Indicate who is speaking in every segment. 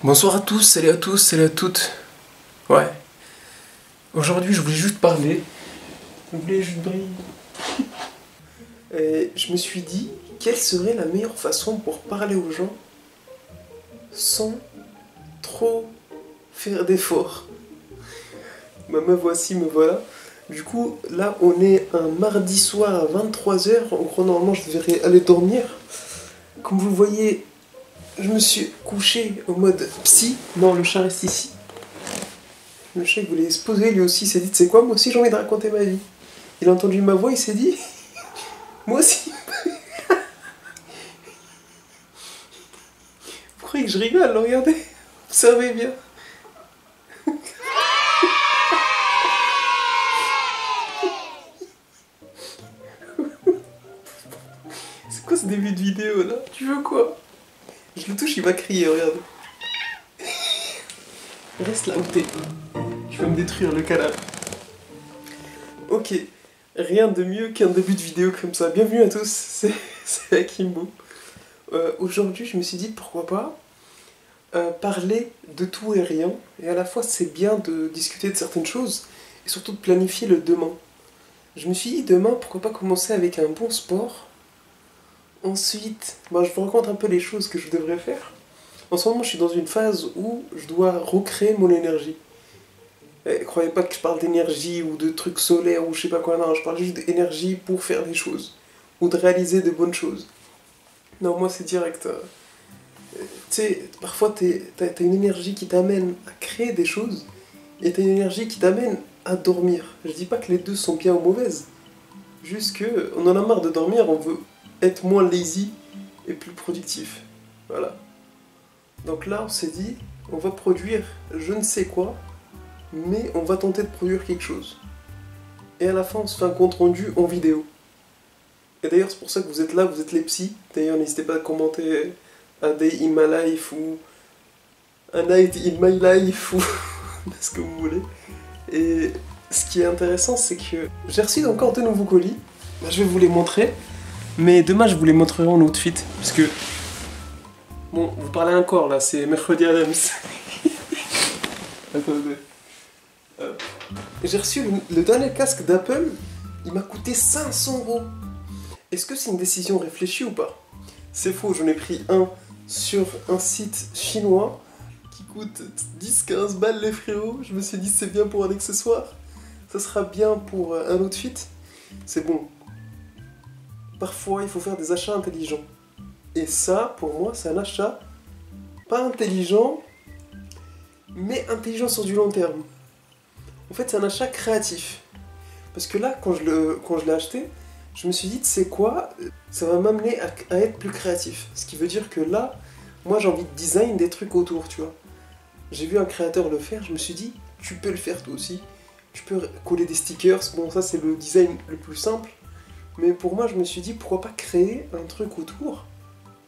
Speaker 1: Bonsoir à tous, salut à tous, salut à toutes. Ouais. Aujourd'hui, je voulais juste parler. Je voulais juste briller. Et je me suis dit, quelle serait la meilleure façon pour parler aux gens sans trop faire d'efforts. Bah, me voici, me voilà. Du coup, là, on est un mardi soir à 23h. En gros, normalement, je devrais aller dormir. Comme vous le voyez, je me suis couché au mode psy. Non, le chat reste ici. Le chat, il voulait se poser, lui aussi, il s'est dit, tu sais quoi, moi aussi, j'ai envie de raconter ma vie. Il a entendu ma voix, il s'est dit, moi aussi. Vous croyez que je rigole, regardez. Observez bien. C'est quoi ce début de vidéo, là? Tu veux quoi? Je le touche, il va crier, regarde. Reste là où t'es. Tu vas me détruire le cadavre. Ok, rien de mieux qu'un début de vidéo comme ça. Bienvenue à tous, c'est Akimbo. Aujourd'hui, je me suis dit pourquoi pas parler de tout et rien. Et à la fois, c'est bien de discuter de certaines choses et surtout de planifier le demain. Je me suis dit demain, pourquoi pas commencer avec un bon sport. Ensuite, je vous raconte un peu les choses que je devrais faire. En ce moment, je suis dans une phase où je dois recréer mon énergie. Croyez pas que je parle d'énergie ou de trucs solaires ou je sais pas quoi, non, je parle juste d'énergie pour faire des choses ou de réaliser de bonnes choses. Non, moi c'est direct. Tu sais, parfois t'as une énergie qui t'amène à créer des choses et t'as une énergie qui t'amène à dormir. Je dis pas que les deux sont bien ou mauvaises, juste que on en a marre de dormir, on veut être moins lazy et plus productif. Voilà. Donc là, on s'est dit, on va produire je ne sais quoi, mais on va tenter de produire quelque chose. Et à la fin, on se fait un compte rendu en vidéo. Et d'ailleurs, c'est pour ça que vous êtes là, vous êtes les psys. D'ailleurs, n'hésitez pas à commenter A Day in My Life ou A Night in My Life ou ce que vous voulez. Et ce qui est intéressant, c'est que j'ai reçu encore de nouveaux colis. Je vais vous les montrer. Mais demain, je vous les montrerai en outfit. Parce que... Bon, vous parlez encore là, c'est mercredi Adams. Attendez. J'ai reçu le dernier casque d'Apple, il m'a coûté 500 €. Est-ce que c'est une décision réfléchie ou pas? C'est faux, j'en ai pris un sur un site chinois qui coûte 10-15 balles les frérots. Je me suis dit c'est bien pour un accessoire, ça sera bien pour un outfit. C'est bon. Parfois il faut faire des achats intelligents. Et ça, pour moi, c'est un achat pas intelligent, mais intelligent sur du long terme. En fait, c'est un achat créatif. Parce que là, quand je l'ai acheté, je me suis dit, tu sais quoi, ça va m'amener à être plus créatif. Ce qui veut dire que là, moi j'ai envie de design des trucs autour, tu vois. J'ai vu un créateur le faire, je me suis dit, tu peux le faire toi aussi. Tu peux coller des stickers, bon ça c'est le design le plus simple. Mais pour moi, je me suis dit, pourquoi pas créer un truc autour.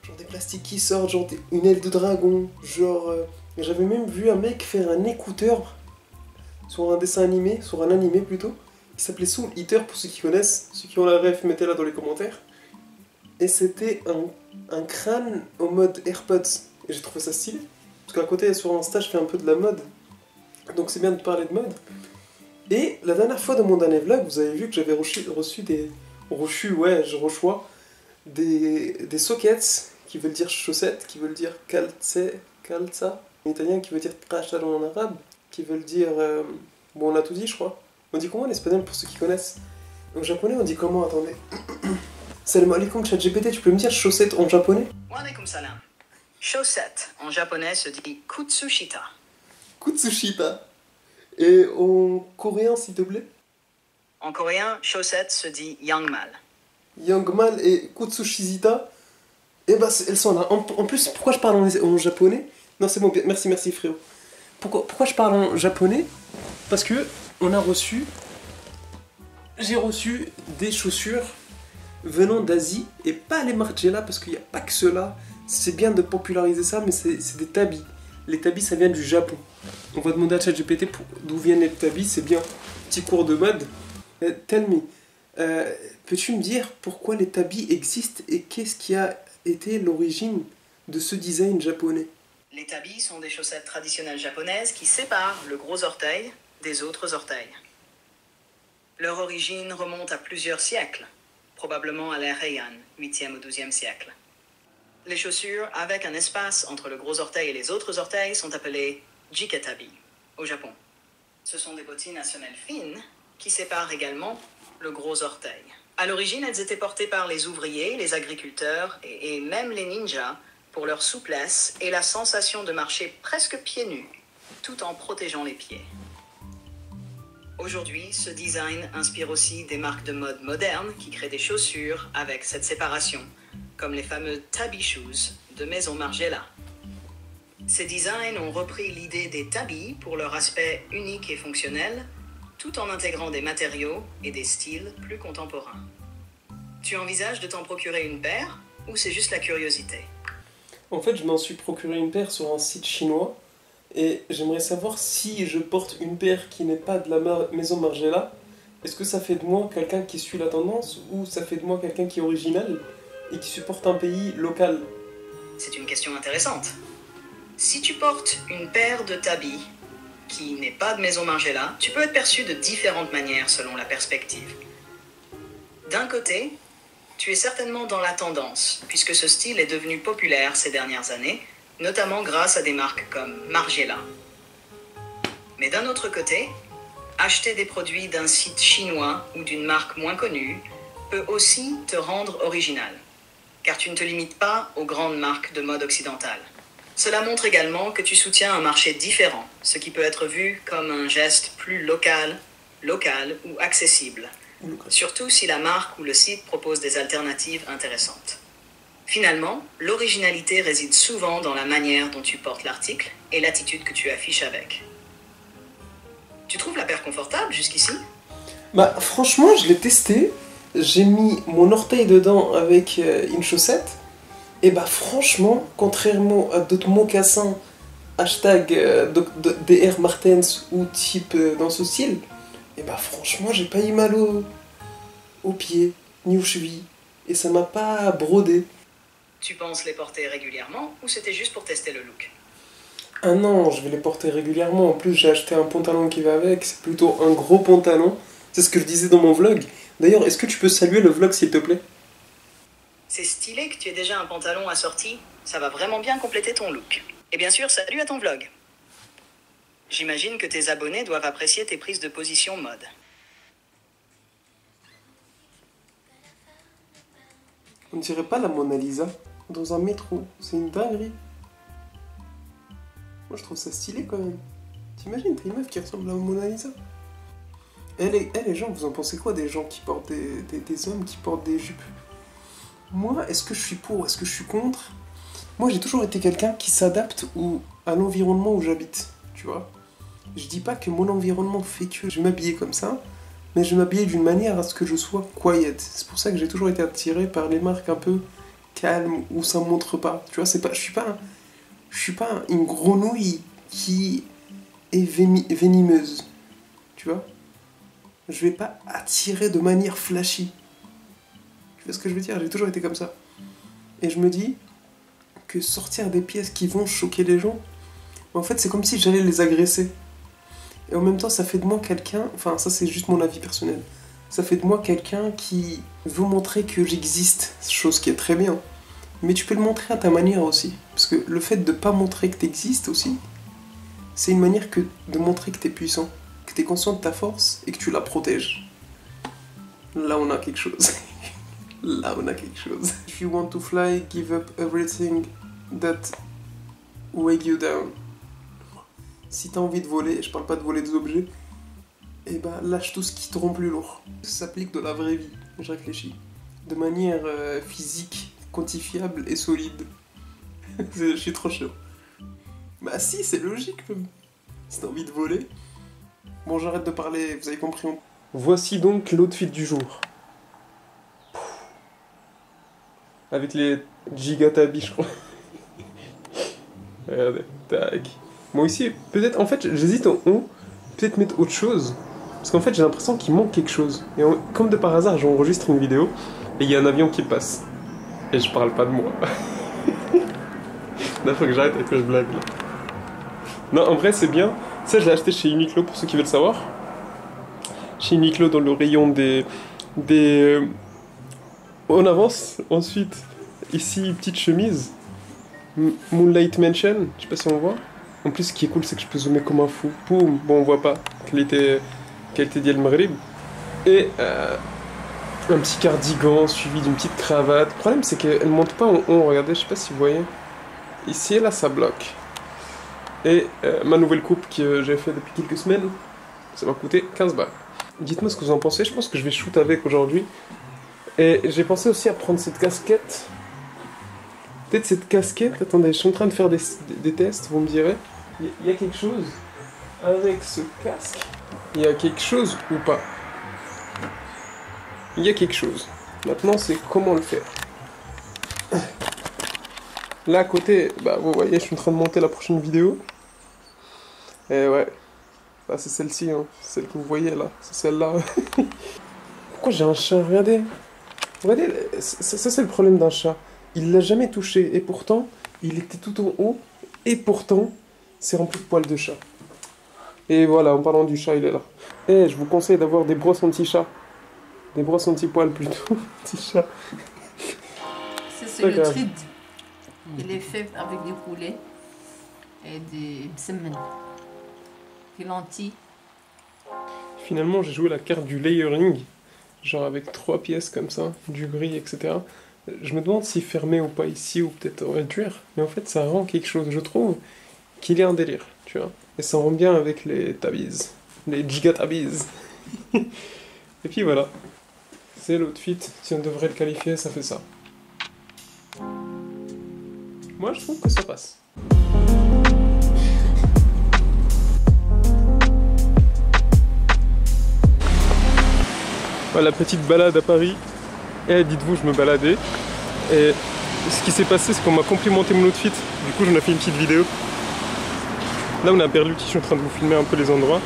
Speaker 1: Genre des plastiques qui sortent, genre une aile de dragon, genre... j'avais même vu un mec faire un écouteur sur un dessin animé, sur un animé plutôt, qui s'appelait Soul Eater pour ceux qui connaissent, ceux qui ont la ref, mettez-la dans les commentaires. Et c'était un crâne au mode AirPods, et j'ai trouvé ça stylé, parce qu'à côté sur Insta je fais un peu de la mode, donc c'est bien de parler de mode. Et la dernière fois dans mon dernier vlog, vous avez vu que j'avais reçu des sockets, qui veulent dire chaussettes, qui veulent dire calza en italien, qui veut dire trashalo en arabe, qui veulent dire... bon, on a tout dit, je crois. On dit comment en espagnol pour ceux qui connaissent? En japonais, on dit comment? Attendez. Salam alaikum, ChatGPT, tu peux me dire chaussette en japonais?
Speaker 2: Wa alaikum salam. Chaussette en japonais se dit kutsushita.
Speaker 1: Kutsushita. Et en coréen, s'il te plaît?
Speaker 2: En coréen, chaussette se dit yangmal.
Speaker 1: Yangmal et kutsushita. Eh ben, elles sont là. En plus, pourquoi je parle en japonais? Non, c'est bon, merci frérot. Pourquoi je parle en japonais? Parce que j'ai reçu des chaussures venant d'Asie, et pas les Margiela, parce qu'il n'y a pas que ceux-là. C'est bien de populariser ça, mais c'est des tabis. Les tabis, ça vient du Japon. On va demander à ChatGPT d'où viennent les tabis, c'est bien. Petit cours de mode. Tell me, peux-tu me dire pourquoi les tabis existent et qu'est-ce qui a été l'origine de ce design japonais?
Speaker 2: Les tabis sont des chaussettes traditionnelles japonaises qui séparent le gros orteil des autres orteils. Leur origine remonte à plusieurs siècles, probablement à l'ère Heian, 8e au 12e siècle. Les chaussures avec un espace entre le gros orteil et les autres orteils sont appelées jikatabi au Japon. Ce sont des bottines à semelles fines qui séparent également le gros orteil. À l'origine, elles étaient portées par les ouvriers, les agriculteurs et même les ninjas pour leur souplesse et la sensation de marcher presque pieds nus, tout en protégeant les pieds. Aujourd'hui, ce design inspire aussi des marques de mode modernes qui créent des chaussures avec cette séparation, comme les fameux tabi shoes de Maison Margiela. Ces designs ont repris l'idée des tabis pour leur aspect unique et fonctionnel, tout en intégrant des matériaux et des styles plus contemporains. Tu envisages de t'en procurer une paire ou c'est juste la curiosité?
Speaker 1: En fait, je m'en suis procuré une paire sur un site chinois et j'aimerais savoir si je porte une paire qui n'est pas de la Maison Margiela, est-ce que ça fait de moi quelqu'un qui suit la tendance ou ça fait de moi quelqu'un qui est original et qui supporte un pays local?
Speaker 2: C'est une question intéressante. Si tu portes une paire de tabis qui n'est pas de Maison Margiela, tu peux être perçu de différentes manières selon la perspective. D'un côté, tu es certainement dans la tendance, puisque ce style est devenu populaire ces dernières années, notamment grâce à des marques comme Margiela. Mais d'un autre côté, acheter des produits d'un site chinois ou d'une marque moins connue peut aussi te rendre original, car tu ne te limites pas aux grandes marques de mode occidentale. Cela montre également que tu soutiens un marché différent, ce qui peut être vu comme un geste plus local ou accessible, surtout si la marque ou le site propose des alternatives intéressantes. Finalement, l'originalité réside souvent dans la manière dont tu portes l'article et l'attitude que tu affiches avec. Tu trouves la paire confortable jusqu'ici?
Speaker 1: Bah franchement, je l'ai testé, j'ai mis mon orteil dedans avec une chaussette, et bah franchement, contrairement à d'autres mocassins, hashtag DR Martens ou type dans ce style, et bah franchement, j'ai pas eu mal aux pieds, ni aux chevilles, et ça m'a pas brodé.
Speaker 2: Tu penses les porter régulièrement ou c'était juste pour tester le look?
Speaker 1: Ah non, je vais les porter régulièrement, en plus j'ai acheté un pantalon qui va avec, c'est plutôt un gros pantalon, c'est ce que je disais dans mon vlog. D'ailleurs, est-ce que tu peux saluer le vlog s'il te plaît?
Speaker 2: C'est stylé que tu aies déjà un pantalon assorti, ça va vraiment bien compléter ton look. Et bien sûr, salut à ton vlog. J'imagine que tes abonnés doivent apprécier tes prises de position mode.
Speaker 1: On dirait pas la Mona Lisa dans un métro, c'est une dinguerie. Moi je trouve ça stylé quand même. T'imagines, t'as une meuf qui ressemble à la Mona Lisa? Les gens, vous en pensez quoi des gens qui portent des hommes qui portent des jupes? Moi, est-ce que je suis pour, est-ce que je suis contre? Moi j'ai toujours été quelqu'un qui s'adapte à l'environnement où j'habite, tu vois. Je dis pas que mon environnement fait que je vais m'habiller comme ça, mais je vais m'habiller d'une manière à ce que je sois quiet. C'est pour ça que j'ai toujours été attiré par les marques un peu calmes, où ça montre pas. Tu vois, je suis pas une grenouille qui est venimeuse. Tu vois? Je vais pas attirer de manière flashy. Tu vois ce que je veux dire? J'ai toujours été comme ça. Et je me dis que sortir des pièces qui vont choquer les gens, en fait c'est comme si j'allais les agresser. Et en même temps ça fait de moi quelqu'un, enfin ça c'est juste mon avis personnel, ça fait de moi quelqu'un qui veut montrer que j'existe, chose qui est très bien. Mais tu peux le montrer à ta manière aussi. Parce que le fait de pas montrer que t'existes aussi, c'est une manière de montrer que t'es puissant, que t'es conscient de ta force et que tu la protèges. Là on a quelque chose. Là on a quelque chose. If you want to fly, give up everything that weigh you down. Si t'as envie de voler, je parle pas de voler des objets, et bah lâche tout ce qui te rend plus lourd. Ça s'applique dans la vraie vie, je réfléchis. De manière physique, quantifiable et solide. Je suis trop chaud. Bah si, c'est logique même. Si t'as envie de voler. Bon, j'arrête de parler, vous avez compris. Voici donc l'outfit du jour. Avec les gigatabis, je crois. Regardez, tac. Moi aussi, peut-être, en fait, j'hésite en haut, peut-être mettre autre chose. Parce qu'en fait, j'ai l'impression qu'il manque quelque chose. Et comme de par hasard, j'enregistre une vidéo, et il y a un avion qui passe. Et je parle pas de moi. Là, faut que j'arrête avec je blague. Là. Non, en vrai, c'est bien. Ça, je l'ai acheté chez Uniqlo pour ceux qui veulent savoir. Chez Uniqlo, dans le rayon des. On avance. Ensuite, ici, une petite chemise. Moonlight Mansion. Je sais pas si on voit. En plus, ce qui est cool, c'est que je peux zoomer comme un fou. Boum. Bon, on voit pas. Qualité d'El Maghrib. Et un petit cardigan suivi d'une petite cravate. Le problème, c'est qu'elle monte pas en haut. Regardez, je sais pas si vous voyez. Ici et là, ça bloque. Et ma nouvelle coupe que j'ai fait depuis quelques semaines, ça m'a coûté 15 balles. Dites-moi ce que vous en pensez. Je pense que je vais shoot avec aujourd'hui. Et j'ai pensé aussi à prendre cette casquette. Peut-être cette casquette. Attendez, je suis en train de faire des tests, vous me direz. Il y a quelque chose avec ce casque. Il y a quelque chose ou pas? Il y a quelque chose. Maintenant, c'est comment le faire. Là, à côté, bah, vous voyez, je suis en train de monter la prochaine vidéo. Et ouais. Bah, c'est celle-ci, hein. Celle que vous voyez là. C'est celle-là. Pourquoi j'ai un chat? Regardez. Regardez, ça c'est le problème d'un chat. Il l'a jamais touché. Et pourtant, il était tout en haut. Et pourtant, c'est rempli de poils de chat. Et voilà, en parlant du chat, il est là. Et je vous conseille d'avoir des brosses anti-chat. Des brosses anti-poils plutôt. Anti-chat.
Speaker 3: C'est le trid. Il est fait avec des poulets et des semaines. Des lentilles.
Speaker 1: Finalement, j'ai joué la carte du layering. Genre avec 3 pièces comme ça, du gris, etc. Je me demande si fermer ou pas ici, ou peut-être réduire. Mais en fait, ça rend quelque chose. Je trouve qu'il y a un délire, tu vois. Et ça rend bien avec les tabis. Les giga tabis. Et puis voilà. C'est l'outfit. Si on devrait le qualifier, ça fait ça. Moi, je trouve que ça passe. Voilà, la petite balade à Paris. Et dites-vous, je me baladais. Et ce qui s'est passé, c'est qu'on m'a complimenté mon outfit. Du coup, j'en ai fait une petite vidéo. Là, on est à Berluti, je suis en train de vous filmer un peu les endroits.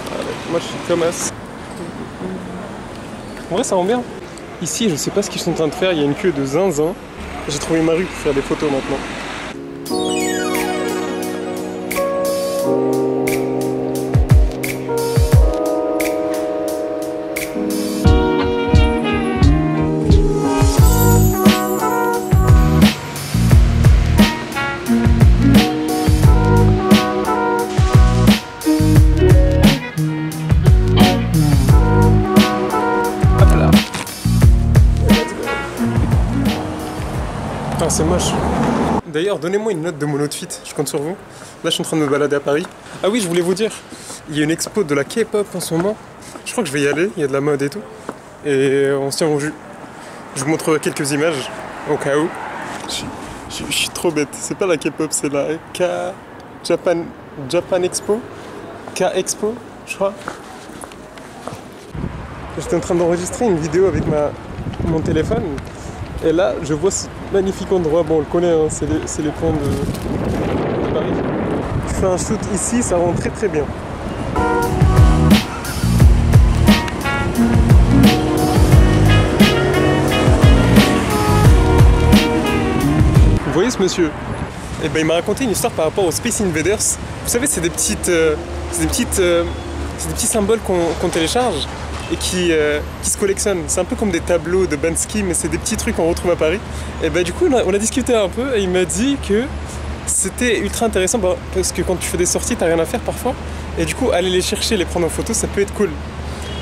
Speaker 1: Voilà, moi, je suis comme as. En vrai, ça rend bien. Ici, je sais pas ce qu'ils sont en train de faire. Il y a une queue de zinzin. J'ai trouvé ma rue pour faire des photos maintenant. Ah, c'est moche. D'ailleurs, donnez-moi une note de mon outfit, je compte sur vous. Là, je suis en train de me balader à Paris. Ah oui, je voulais vous dire, il y a une expo de la K-pop en ce moment. Je crois que je vais y aller, il y a de la mode et tout. Et on se tient au jus. Je vous montrerai quelques images, au cas où. Je suis trop bête, c'est pas la K-pop, c'est la Japan Expo. K-Expo, je crois. J'étais en train d'enregistrer une vidéo avec mon téléphone. Et là, je vois ce magnifique endroit. Bon, on le connaît, hein, c'est les ponts de Paris. Je fais un shoot ici, ça rend très très bien. Vous voyez ce monsieur? Eh ben, il m'a raconté une histoire par rapport aux Space Invaders. Vous savez, c'est des petits symboles qu'on télécharge et qui se collectionnent. C'est un peu comme des tableaux de Bansky, mais c'est des petits trucs qu'on retrouve à Paris. Et bah du coup, on a discuté un peu et il m'a dit que c'était ultra intéressant parce que quand tu fais des sorties, t'as rien à faire parfois. Et du coup, aller les chercher, les prendre en photo, ça peut être cool.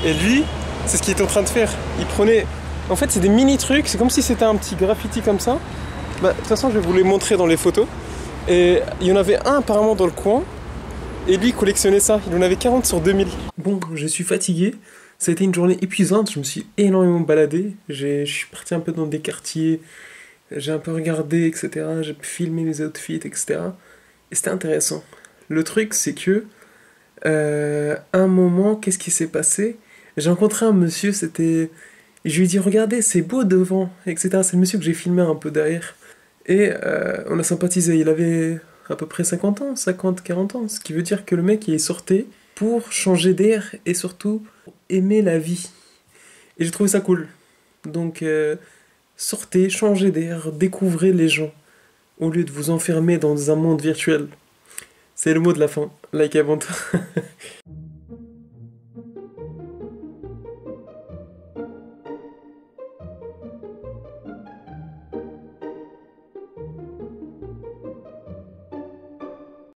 Speaker 1: Et lui, c'est ce qu'il était en train de faire. Il prenait... En fait, c'est des mini trucs, c'est comme si c'était un petit graffiti comme ça. Bah, de toute façon, je vais vous les montrer dans les photos. Et il y en avait un apparemment dans le coin. Et lui, il collectionnait ça. Il en avait 40 sur 2000. Bon, je suis fatigué. Ça a été une journée épuisante, je me suis énormément baladé, je suis parti un peu dans des quartiers, j'ai un peu regardé, etc. J'ai pu filmer mes outfits, etc. Et c'était intéressant. Le truc, c'est que, un moment, qu'est-ce qui s'est passé? J'ai rencontré un monsieur, je lui ai dit, regardez, c'est beau devant, etc. C'est le monsieur que j'ai filmé un peu derrière. Et on a sympathisé, il avait à peu près 50 ans, 40 ans, ce qui veut dire que le mec, il est sorti pour changer d'air et surtout aimer la vie. Et j'ai trouvé ça cool. Donc, sortez, changez d'air, découvrez les gens. au lieu de vous enfermer dans un monde virtuel. C'est le mot de la fin. Like avant tout.